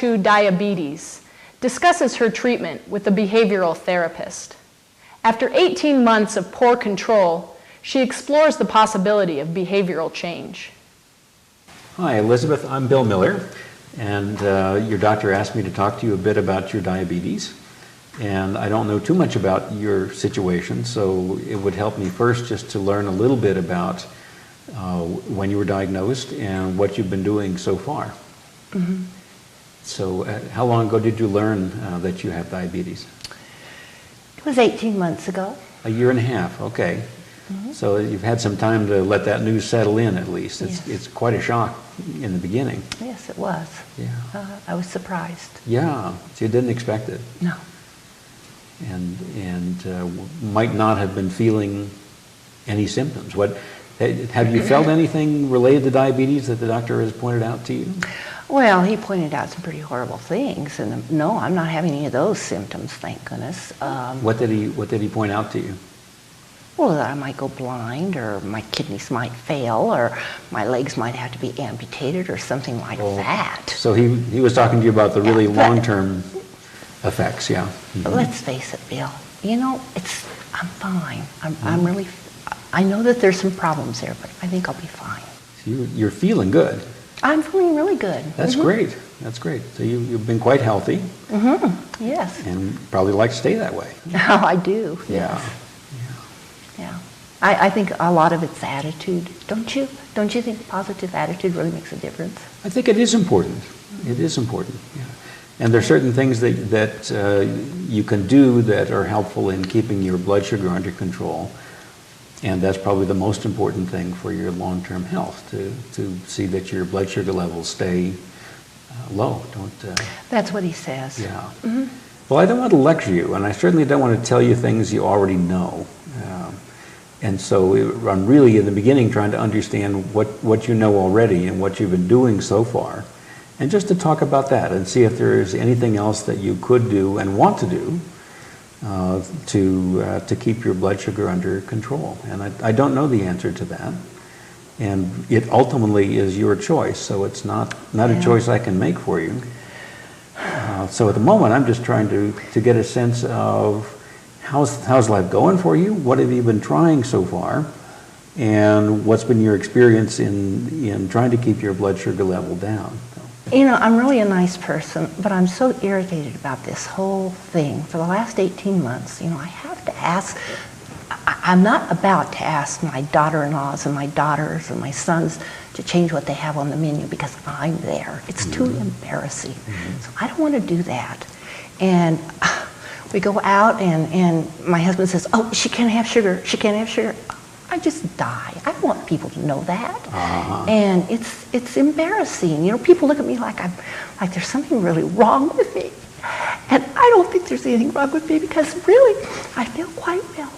2 diabetes, discusses her treatment with a behavioral therapist. After 18 months of poor control, she explores the possibility of behavioral change. Hi, Elizabeth. I'm Bill Miller, and your doctor asked me to talk to you a bit about your diabetes. And I don't know too much about your situation, so it would help me first just to learn a little bit about when you were diagnosed and what you've been doing so far. Mm-hmm. So how long ago did you learn that you have diabetes? It was 18 months ago. A year and a half, okay. Mm-hmm. So you've had some time to let that news settle in at least. It's quite a shock in the beginning. Yes, it was. Yeah. I was surprised. Yeah, so you didn't expect it. No. And might not have been feeling any symptoms. Have you felt anything related to diabetes that the doctor has pointed out to you? Well, he pointed out some pretty horrible things, and no, I'm not having any of those symptoms, thank goodness. What did he point out to you? Well, that I might go blind, or my kidneys might fail, or my legs might have to be amputated, or something like that. So he was talking to you about the really long-term effects, yeah. Mm-hmm. But let's face it, Bill. You know, I'm fine. I'm really. I know that there's some problems there, but I think I'll be fine. You're feeling good. I'm feeling really good. That's great. That's great. So you've been quite healthy. Mm-hmm. Yes. And probably like to stay that way. Oh, I do. Yeah. Yes. Yeah. I think a lot of it's attitude. Don't you? Don't you think positive attitude really makes a difference? I think it is important. It is important. Yeah. And there are certain things that you can do that are helpful in keeping your blood sugar under control. And that's probably the most important thing for your long-term health, to see that your blood sugar levels stay low. That's what he says. Yeah. Mm-hmm. Well, I don't want to lecture you, and I certainly don't want to tell you things you already know. And so I'm really, in the beginning, trying to understand what you know already and what you've been doing so far. And just to talk about that and see if there is anything else that you could do and want to do to keep your blood sugar under control. And I don't know the answer to that. And it ultimately is your choice, so it's not a choice I can make for you. So at the moment, I'm just trying to get a sense of how's life going for you? What have you been trying so far? And what's been your experience in trying to keep your blood sugar level down? You know, I'm really a nice person, but I'm so irritated about this whole thing. For the last 18 months, you know, I have to ask, I'm not about to ask my daughter-in-laws and my daughters and my sons to change what they have on the menu because I'm there. It's too embarrassing. Mm-hmm. So I don't want to do that. And we go out and my husband says, oh, she can't have sugar, she can't have sugar. I just die. I don't want people to know that. Uh-huh. And it's embarrassing. You know, people look at me like there's something really wrong with me. And I don't think there's anything wrong with me because really, I feel quite well.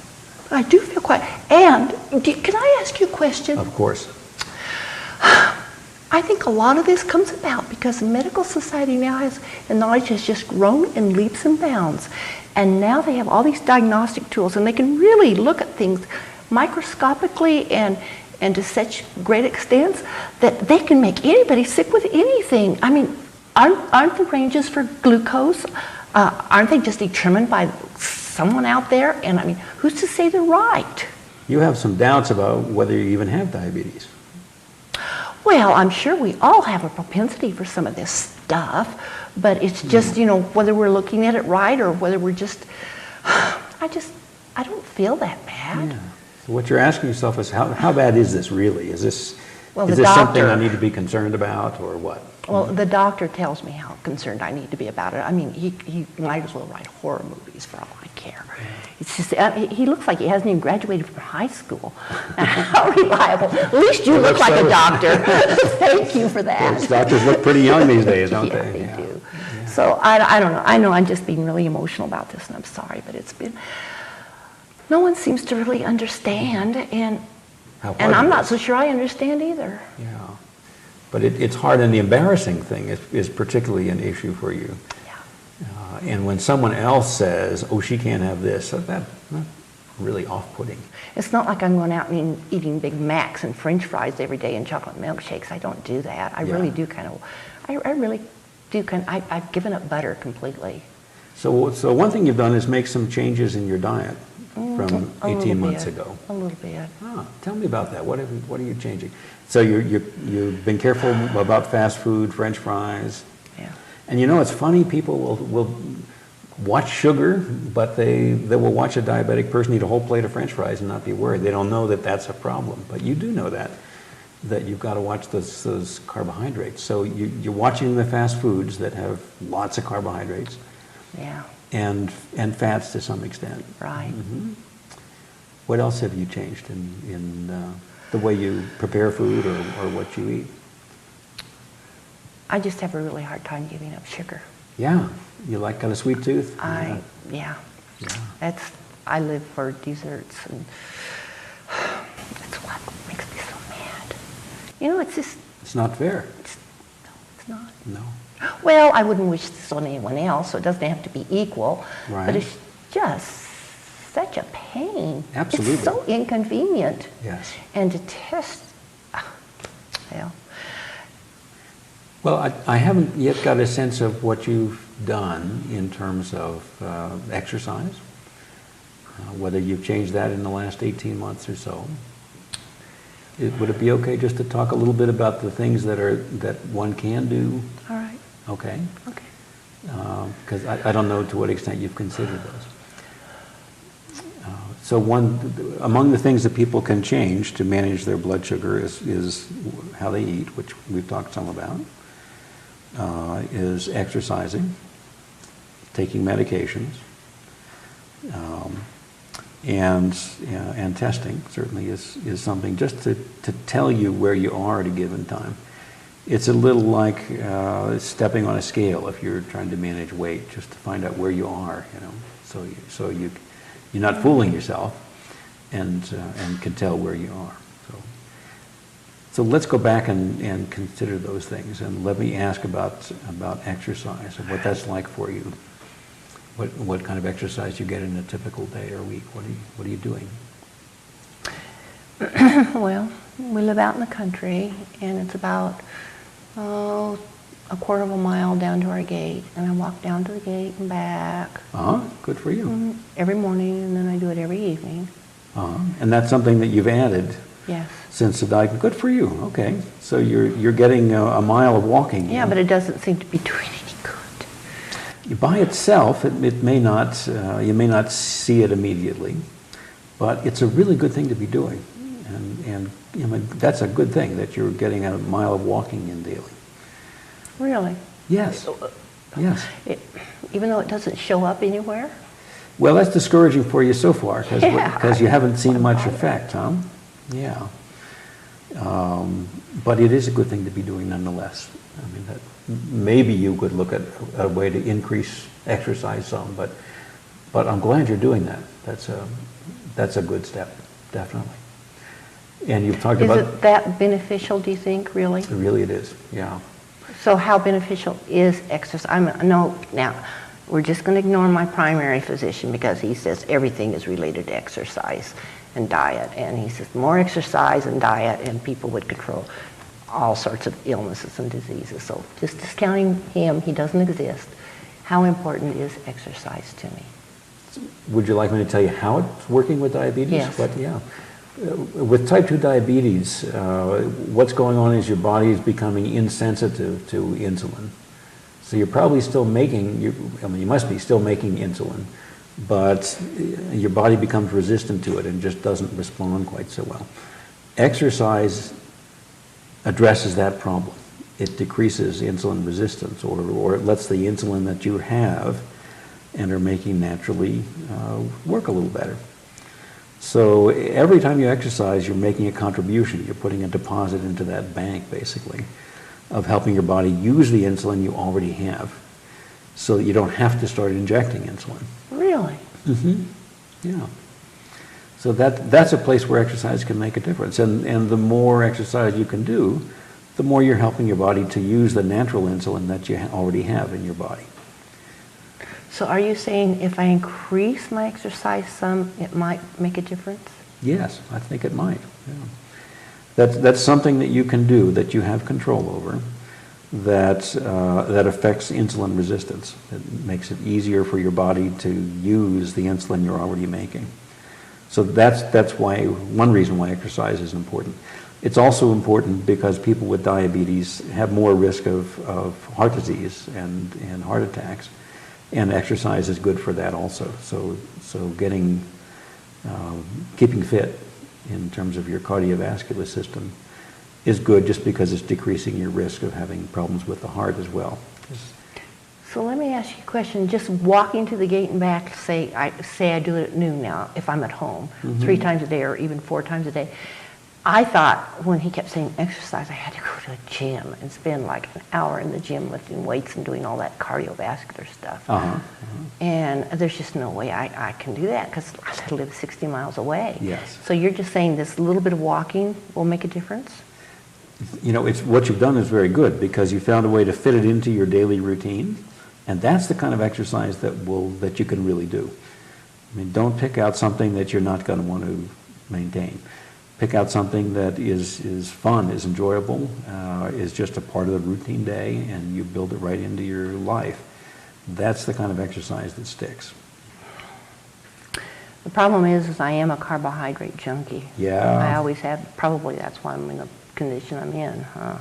I do feel quite. And can I ask you a question? Of course. I think a lot of this comes about because the medical society now the knowledge has just grown in leaps and bounds. And now they have all these diagnostic tools and they can really look at things microscopically and to such great extents that they can make anybody sick with anything. I mean, aren't the ranges for glucose, aren't they just determined by someone out there? And I mean, who's to say they're right? You have some doubts about whether you even have diabetes. Well, I'm sure we all have a propensity for some of this stuff, but it's just, you know, whether we're looking at it right or whether we're just, I don't feel that bad. Yeah. So what you're asking yourself is, how bad is this really? Is this something I need to be concerned about, or what? Well, the doctor tells me how concerned I need to be about it. I mean, he might as well write horror movies for all I care. It's just, he looks like he hasn't even graduated from high school. How reliable. At least you look like a doctor. Thank you for that. Those doctors look pretty young these days, don't yeah, they? They do. Yeah. So I don't know. I know I'm just being really emotional about this, and I'm sorry, but it's been... No one seems to really understand, and I'm not so sure I understand either. Yeah, but it's hard, and the embarrassing thing is particularly an issue for you. Yeah. And when someone else says, "Oh, she can't have this," that's really off-putting. It's not like I'm going out and eating Big Macs and French fries every day and chocolate milkshakes. I don't do that. I really do I really I've given up butter completely. So one thing you've done is make some changes in your diet from A little 18 months bit, ago. A little bit. Ah, tell me about that. What are you changing? So you've been careful about fast food, French fries. Yeah. And you know, it's funny, people will watch sugar, but they will watch a diabetic person eat a whole plate of French fries and not be worried. They don't know that that's a problem, but you do know that you've got to watch those carbohydrates. So you're watching the fast foods that have lots of carbohydrates. Yeah. And fats to some extent. Right. Mm-hmm. What else have you changed in the way you prepare food or what you eat? I just have a really hard time giving up sugar. Yeah, you got a sweet tooth? Yeah. Yeah. I live for desserts, and that's what makes me so mad. You know, it's just, It's not fair. it's not. No. Well, I wouldn't wish this on anyone else, so it doesn't have to be equal. Right. But it's just such a pain. Absolutely. It's so inconvenient. Yes. And to test, well, Well, I haven't yet got a sense of what you've done in terms of exercise, whether you've changed that in the last 18 months or so. Would it be okay just to talk a little bit about the things that one can do? all right. Okay. Okay. Because I don't know to what extent you've considered those. So among the things that people can change to manage their blood sugar is how they eat, which we've talked some about, is exercising, taking medications, and testing certainly is something just to tell you where you are at a given time. It's a little like stepping on a scale if you're trying to manage weight, just to find out where you are, so you're not fooling yourself, and can tell where you are. So let's go back and consider those things, and let me ask about exercise and what that's like for you. What kind of exercise you get in a typical day or week? What are you doing? Well, we live out in the country, and it's about a quarter of a mile down to our gate, and I walk down to the gate and back Good for you. every morning, and then I do it every evening. And that's something that you've added Yes. since the diagnosis. Good for you. Okay, so you're getting a mile of walking. Yeah, but it doesn't seem to be doing any good. By itself, it may not. You may not see it immediately, but it's a really good thing to be doing, and that's a good thing that you're getting a mile of walking in daily. Really? Yes. Yes. Even though it doesn't show up anywhere? Well, that's discouraging for you so far because Yeah. you haven't seen much effect, huh? Yeah. But it is a good thing to be doing nonetheless. I mean, that maybe you could look at a way to increase exercise some, but I'm glad you're doing that. That's a good step, definitely. And you've talked Is about it that beneficial, do you think, really? really it is, yeah. So how beneficial is exercise? No, now, we're just going to ignore my primary physician because he says everything is related to exercise and diet. And he says more exercise and diet and people would control all sorts of illnesses and diseases. So just discounting him, he doesn't exist. How important is exercise to me? Would you like me to tell you how it's working with diabetes? Yes. Yeah. With type 2 diabetes, what's going on is your body is becoming insensitive to insulin. So you're probably still making, you must be still making insulin, but your body becomes resistant to it and just doesn't respond quite so well. Exercise addresses that problem. It decreases insulin resistance, or it lets the insulin that you have and are making naturally work a little better. So every time you exercise, you're making a contribution. You're putting a deposit into that bank, basically, of helping your body use the insulin you already have so that you don't have to start injecting insulin. Really? Mm-hmm. Yeah. So that's a place where exercise can make a difference. And the more exercise you can do, the more you're helping your body to use the natural insulin that you already have in your body. So are you saying if I increase my exercise some, it might make a difference? Yes, I think it might. Yeah. That's something that you can do, that you have control over. that affects insulin resistance. It makes it easier for your body to use the insulin you're already making. So that's why, one reason why exercise is important. It's also important because people with diabetes have more risk of heart disease and heart attacks, and exercise is good for that also. So keeping fit in terms of your cardiovascular system is good just because it's decreasing your risk of having problems with the heart as well. So let me ask you a question. Just walking to the gate and back, say I do it at noon now, if I'm at home, 3 times a day or even 4 times a day. I thought when he kept saying exercise, I had to go to a gym and spend like an hour in the gym lifting weights and doing all that cardiovascular stuff. And there's just no way I can do that because I live 60 miles away. Yes. So you're just saying this little bit of walking will make a difference? You know, what you've done is very good because you found a way to fit it into your daily routine, and that's the kind of exercise that you can really do. I mean, don't pick out something that you're not going to want to maintain. Pick out something that is fun, is enjoyable, is just a part of the routine day, and you build it right into your life. That's the kind of exercise that sticks. The problem is I am a carbohydrate junkie. Yeah. I always have. Probably that's why I'm in the condition I'm in, huh?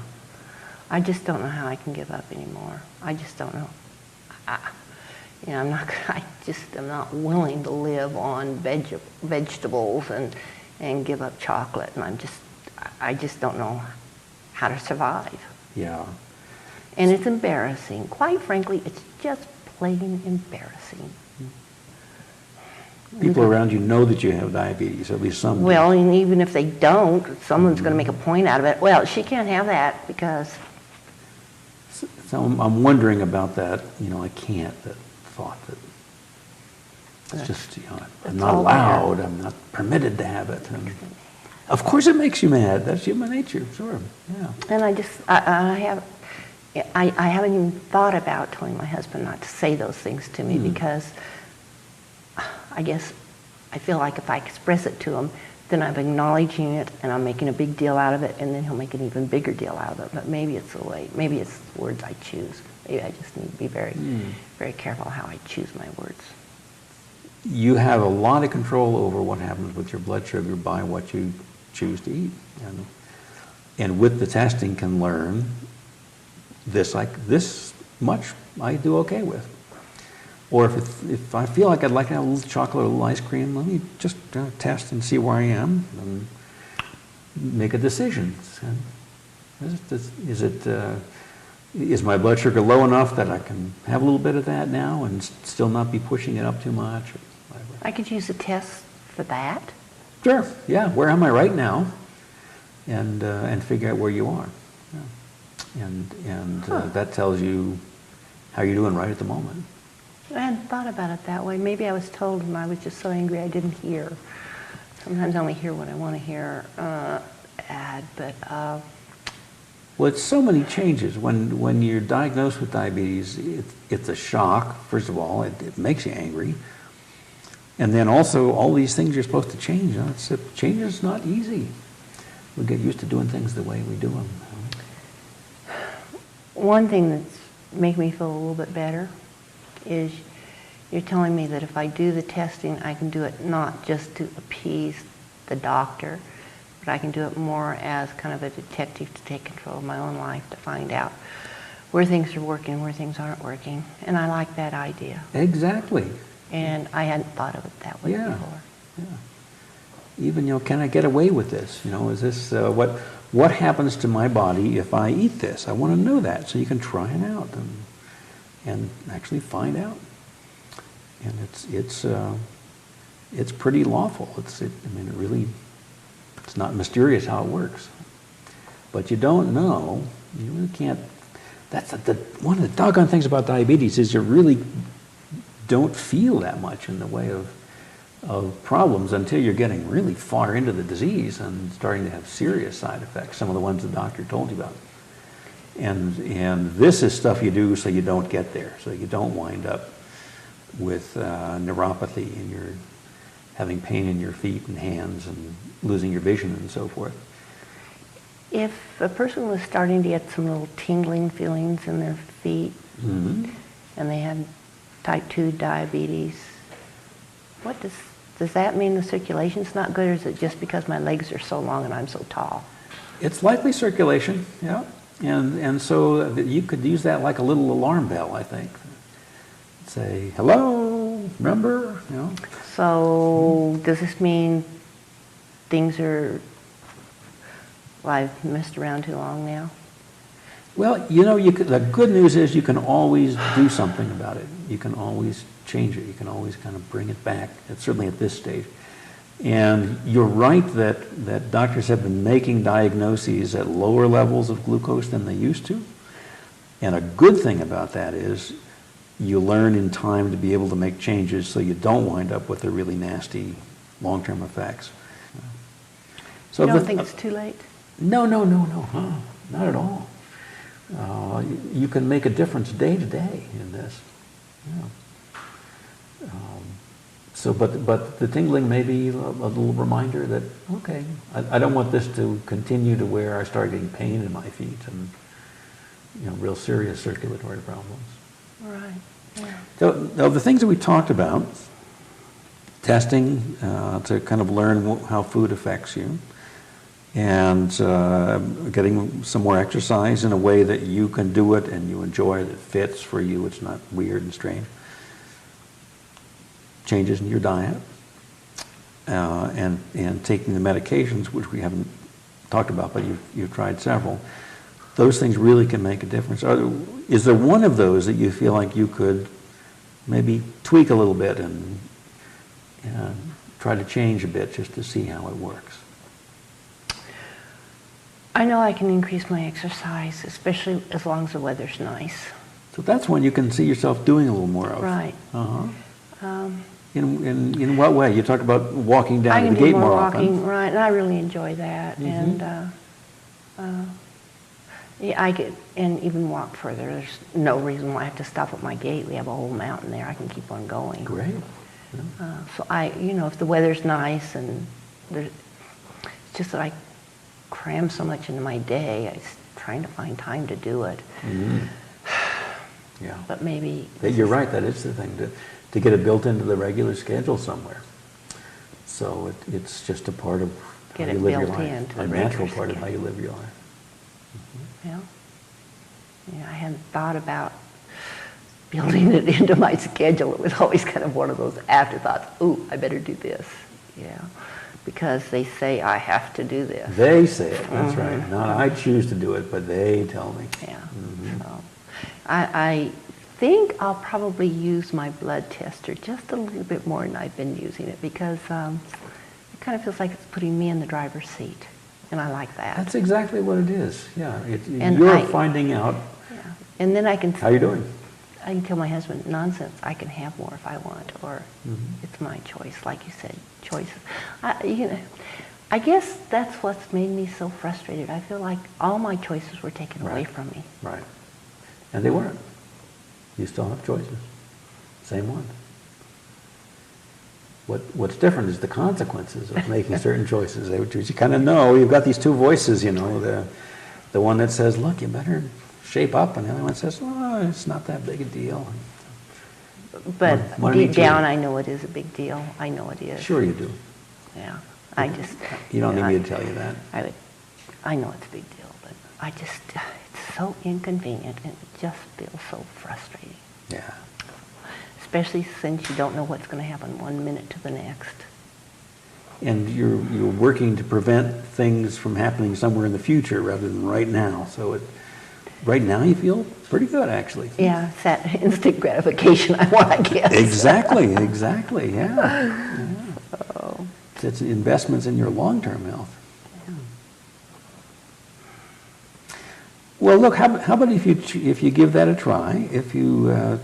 I just don't know how I can give up anymore. I just don't know. I'm not willing to live on vegetables and give up chocolate, and I just don't know how to survive. Yeah. And it's embarrassing. Quite frankly, it's just plain embarrassing. People around you know that you have diabetes, at least some do. Well, and even if they don't, someone's going to make a point out of it. Well, she can't have that because... So I'm wondering about that. You know, I can't, that thought that it's just, you know, I'm not allowed, I'm not permitted to have it. And of course it makes you mad. That's human nature, sure, yeah. And I haven't even thought about telling my husband not to say those things to me because I guess I feel like if I express it to him, then I'm acknowledging it and I'm making a big deal out of it, and then he'll make an even bigger deal out of it. But maybe it's the way, maybe it's the words I choose. Maybe I just need to be very, very careful how I choose my words. You have a lot of control over what happens with your blood sugar by what you choose to eat. And with the testing can learn this much I do okay with. Or if I feel like I'd like to have a little chocolate or a little ice cream, let me just test and see where I am and make a decision. Is my blood sugar low enough that I can have a little bit of that now and still not be pushing it up too much? Or whatever. I could use a test for that. Sure, yeah. Where am I right now? And figure out where you are. Yeah. And that tells you how you're doing right at the moment. I hadn't thought about it that way. Maybe I was told and I was just so angry I didn't hear. Sometimes I only hear what I want to hear, Well, it's so many changes. When you're diagnosed with diabetes, it's a shock, first of all. It makes you angry. And then also, all these things you're supposed to change. Change is not easy. We get used to doing things the way we do them. One thing that's making me feel a little bit better is you're telling me that if I do the testing, I can do it not just to appease the doctor, but I can do it more as kind of a detective to take control of my own life, to find out where things are working, where things aren't working. And I like that idea. Exactly. And I hadn't thought of it that way before. Yeah. Even, can I get away with this? Is this, what happens to my body if I eat this? I want to know that, so you can try it out and actually find out. And it's pretty lawful. It's not mysterious how it works. But you don't know, you really can't. That's one of the doggone things about diabetes is you really don't feel that much in the way of problems until you're getting really far into the disease and starting to have serious side effects, some of the ones the doctor told you about. And this is stuff you do so you don't get there, so you don't wind up with neuropathy and you're having pain in your feet and hands and losing your vision and so forth. If a person was starting to get some little tingling feelings in their feet Mhm. and they had type 2 diabetes, what does that mean the circulation's not good, or is it just because my legs are so long and I'm so tall? It's likely circulation, yeah. And so you could use that like a little alarm bell, I think. Say, hello, remember? You know. So does this mean things are, well, I've messed around too long now? Well, you know, the good news is you can always do something about it. You can always change it. You can always kind of bring it back, certainly at this stage. And you're right that doctors have been making diagnoses at lower levels of glucose than they used to. And a good thing about that is you learn in time to be able to make changes so you don't wind up with the really nasty long-term effects. So You don't think it's too late? No, not at all. You can make a difference day to day in this. Yeah. But the tingling may be a little reminder that, okay, I don't want this to continue to where I start getting pain in my feet and, you know, real serious circulatory problems. Right. Yeah. So the things that we talked about, testing to kind of learn how food affects you, and getting some more exercise in a way that you can do it and you enjoy, that fits for you, it's not weird and strange. Changes in your diet, and taking the medications, which we haven't talked about, but you've tried several. Those things really can make a difference. Is there one of those that you feel like you could maybe tweak a little bit and try to change a bit just to see how it works? I know I can increase my exercise, especially as long as the weather's nice. So that's one you can see yourself doing a little more of. Right. Uh-huh. In what way? You talk about walking down I to can the do gate more more walking, often. right, and I really enjoy that. Mhm. And yeah, and even walk further. There's no reason why I have to stop at my gate. We have a whole mountain there. I can keep on going. Great. So if the weather's nice and it's just that I cram so much into my day, I'm trying to find time to do it. Mm-hmm. Yeah. But maybe You're right, that is the thing, to get it built into the regular schedule somewhere. So it's just a part of how Get you it live your built life. into A the natural regular part of how you schedule. live your life. Yeah, I hadn't thought about building it into my schedule. It was always kind of one of those afterthoughts. Ooh, I better do this. Yeah, because they say I have to do this. They say it, that's right. Not I choose to do it, but they tell me. Yeah. So I think I'll probably use my blood tester just a little bit more than I've been using it, because it kind of feels like it's putting me in the driver's seat, and I like that. That's exactly what it is, yeah. And You're I- finding out Yeah. And then I can how you're doing. I can tell my husband, nonsense, I can have more if I want, or Mhm. it's my choice, like you said, choices. I guess that's what's made me so frustrated. I feel like all my choices were taken away Right. from me. Right. And they weren't. You still have choices. Same one. What's different is the consequences of making certain choices. You kind of know, you've got these two voices, the one that says, look, you better shape up, and the other one says, oh, it's not that big a deal. But One of deep each down, way. I know it is a big deal. I know it is. Sure you do. Yeah. I just. You don't need me to tell you that. I know it's a big deal, but it's so inconvenient, and it just feels so frustrating. Yeah. Especially since you don't know what's going to happen 1 minute to the next. And you're working to prevent things from happening somewhere in the future rather than right now. So right now you feel pretty good, actually. Yeah, it's that instant gratification I want, I guess. Exactly, yeah. So, It's investments in your long-term health. Well, look, how about if you give that a try, if you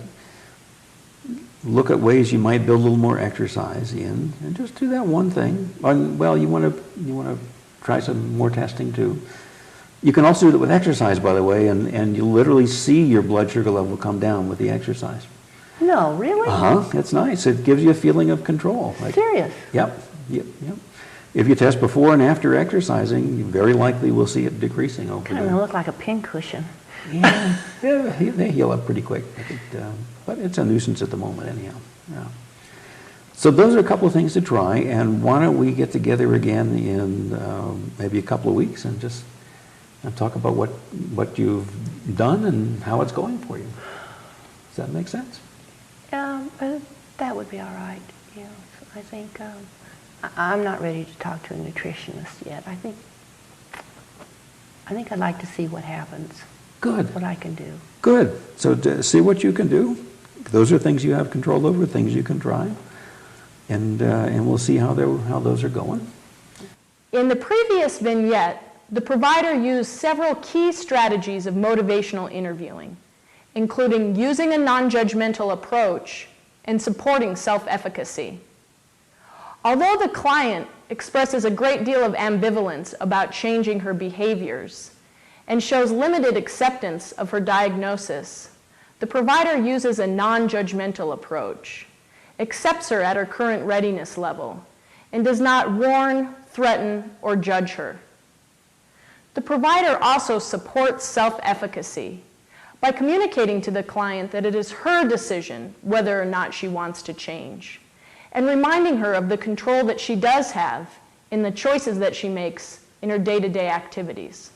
look at ways you might build a little more exercise in, and just do that one thing. Well, you want to try some more testing too. You can also do it with exercise, by the way, and you literally see your blood sugar level come down with the exercise. no, really? It's nice. It gives you a feeling of control. Serious? Yep. If you test before and after exercising, you very likely will see it decreasing over Kind of time. look like a pincushion. Yeah, they heal up pretty quick. But it's a nuisance at the moment anyhow. Yeah. So those are a couple of things to try, and why don't we get together again in maybe a couple of weeks and just talk about what you've done and how it's going for you. Does that make sense? That would be all right. Yeah, I think I'm not ready to talk to a nutritionist yet. I think I'd like to see what happens. Good. What I can do. Good. So to see what you can do. Those are things you have control over, things you can try, and we'll see how those are going. In the previous vignette, the provider used several key strategies of motivational interviewing, including using a non-judgmental approach and supporting self-efficacy. Although the client expresses a great deal of ambivalence about changing her behaviors and shows limited acceptance of her diagnosis, the provider uses a non-judgmental approach, accepts her at her current readiness level, and does not warn, threaten, or judge her. The provider also supports self-efficacy by communicating to the client that it is her decision whether or not she wants to change, and reminding her of the control that she does have in the choices that she makes in her day-to-day activities.